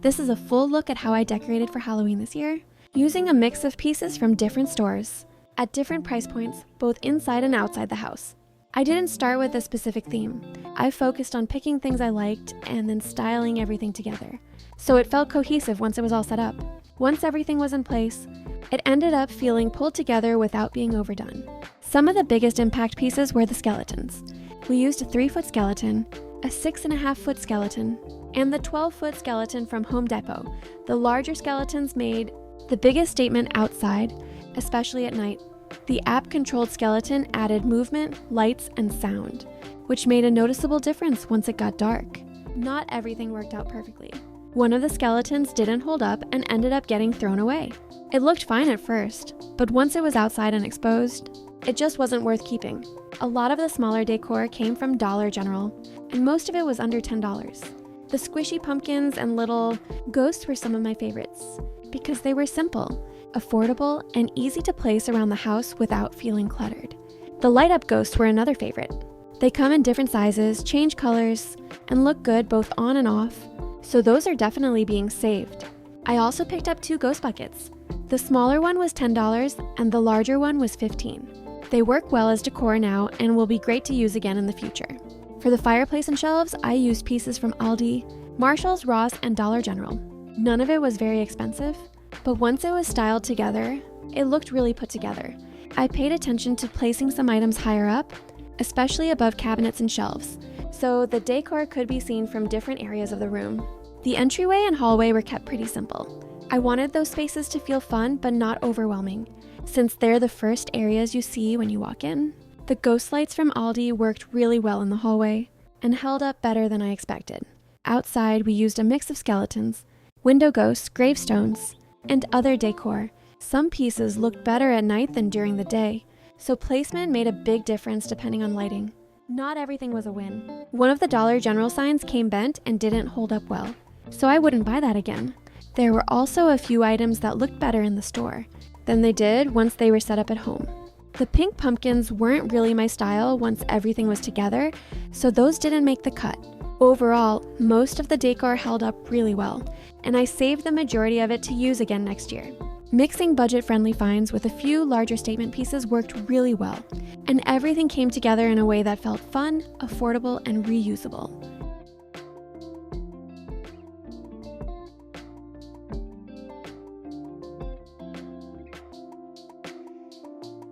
This is a full look at how I decorated for Halloween this year, using a mix of pieces from different stores, at different price points, both inside and outside the house. I didn't start with a specific theme. I focused on picking things I liked and then styling everything together, so it felt cohesive once it was all set up. Once everything was in place, it ended up feeling pulled together without being overdone. Some of the biggest impact pieces were the skeletons. We used a 3-foot skeleton, a 6.5-foot skeleton, and the 12-foot skeleton from Home Depot. The larger skeletons made the biggest statement outside, especially at night. The app-controlled skeleton added movement, lights, and sound, which made a noticeable difference once it got dark. Not everything worked out perfectly. One of the skeletons didn't hold up and ended up getting thrown away. It looked fine at first, but once it was outside and exposed, it just wasn't worth keeping. A lot of the smaller decor came from Dollar General, and most of it was under $10. The squishy pumpkins and little ghosts were some of my favorites, because they were simple, affordable, and easy to place around the house without feeling cluttered. The light-up ghosts were another favorite. They come in different sizes, change colors, and look good both on and off, so those are definitely being saved. I also picked up 2 ghost buckets. The smaller one was $10 and the larger one was $15. They work well as decor now and will be great to use again in the future. For the fireplace and shelves, I used pieces from Aldi, Marshall's, Ross, and Dollar General. None of it was very expensive, but once it was styled together, it looked really put together. I paid attention to placing some items higher up, especially above cabinets and shelves, so the decor could be seen from different areas of the room. The entryway and hallway were kept pretty simple. I wanted those spaces to feel fun but not overwhelming, since they're the first areas you see when you walk in. The ghost lights from Aldi worked really well in the hallway and held up better than I expected. Outside, we used a mix of skeletons, window ghosts, gravestones, and other decor. Some pieces looked better at night than during the day, so placement made a big difference depending on lighting. Not everything was a win. One of the Dollar General signs came bent and didn't hold up well, so I wouldn't buy that again. There were also a few items that looked better in the store than they did once they were set up at home. The pink pumpkins weren't really my style once everything was together, so those didn't make the cut. Overall, most of the decor held up really well, and I saved the majority of it to use again next year. Mixing budget-friendly finds with a few larger statement pieces worked really well, and everything came together in a way that felt fun, affordable, and reusable.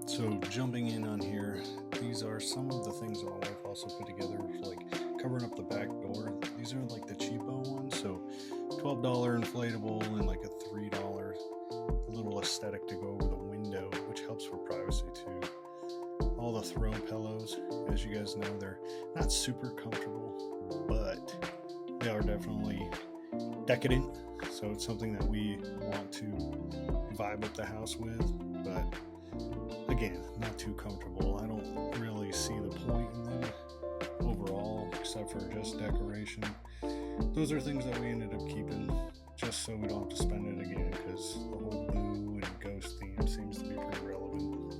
So jumping in on here, these are some of the things that my wife also put together, like covering up the back door. These are like the cheapo ones, so $12 inflatable and like a $3 little aesthetic to go over the window, which helps for privacy too. All the throw pillows, as you guys know, they're not super comfortable, but they are definitely decadent, so it's something that we want to vibe up the house with, but again, not too comfortable. I don't really see the point in them overall, except for just decoration. Those are things that we ended up keeping just so we don't have to spend it again, because the whole boo and ghost theme seems to be pretty relevant.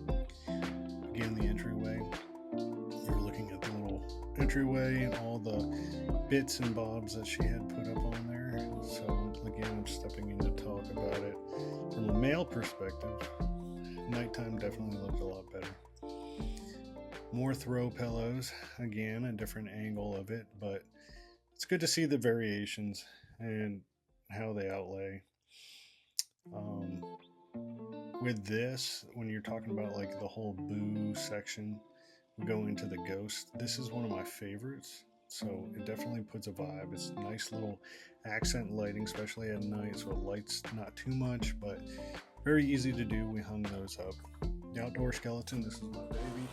Again, the entryway, you're looking at the little entryway and all the bits and bobs that she had put up on there. So again, I'm stepping in to talk about it from a male perspective. Nighttime definitely looked a lot better. More throw pillows, again, a different angle of it, but it's good to see the variations and how they outlay. With this, when you're talking about like the whole boo section, we go into the ghost. This is one of my favorites, so it definitely puts a vibe. It's nice little accent lighting, especially at night, so it lights not too much, but very easy to do. We hung those up. The outdoor skeleton, this is my baby,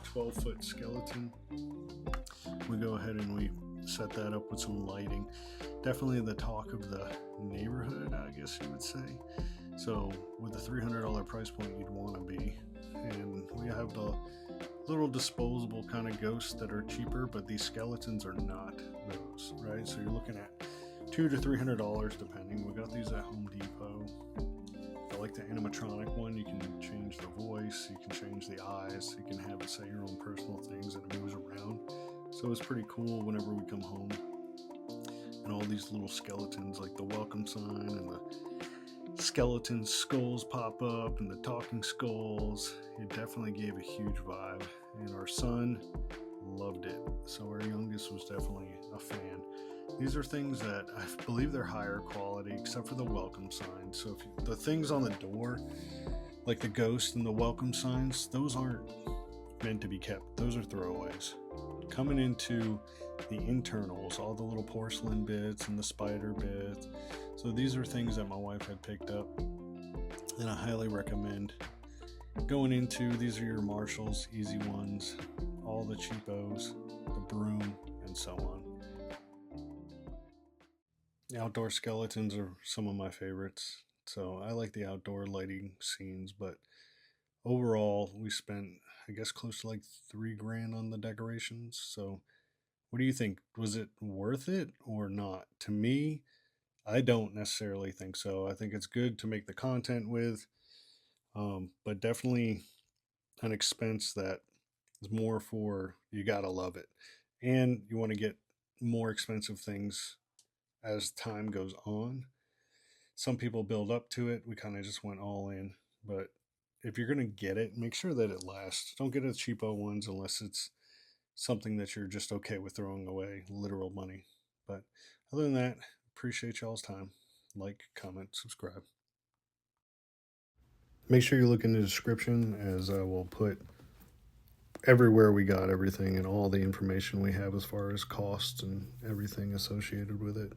12-foot skeleton. We go ahead and we set that up with some lighting. Definitely the talk of the neighborhood, I guess you would say. So with the $300 price point, you'd want to be. And we have the little disposable kind of ghosts that are cheaper, but these skeletons are not those, right? So you're looking at $200 to $300 depending. We got these at Home Depot. I like the animatronic one. You can change the voice, you can change the eyes, you can have it say your own personal things and it moves around. So it's pretty cool whenever we come home. And all these little skeletons, like the welcome sign, and the skeleton skulls pop up, and the talking skulls. It definitely gave a huge vibe, and our son loved it. So our youngest was definitely a fan. These are things that I believe they're higher quality, except for the welcome sign. So the things on the door, like the ghost and the welcome signs, those aren't meant to be kept. Those are throwaways. Coming into the internals, all the little porcelain bits and the spider bits. So these are things that my wife had picked up, and I highly recommend going into. These are your Marshalls, easy ones, all the cheapos, the broom, and so on. The outdoor skeletons are some of my favorites. So I like the outdoor lighting scenes, but overall we spent, I guess, close to like $3,000 on the decorations. So what do you think? Was it worth it or not? To me, I don't necessarily think so. I think it's good to make the content with, but definitely an expense that is more for, you gotta love it. And you want to get more expensive things as time goes on. Some people build up to it. We kind of just went all in. But if you're going to get it, make sure that it lasts. Don't get the cheapo ones unless it's something that you're just okay with throwing away literal money. But other than that, appreciate y'all's time. Like, comment, subscribe. Make sure you look in the description, as I will put everywhere we got everything and all the information we have as far as costs and everything associated with it.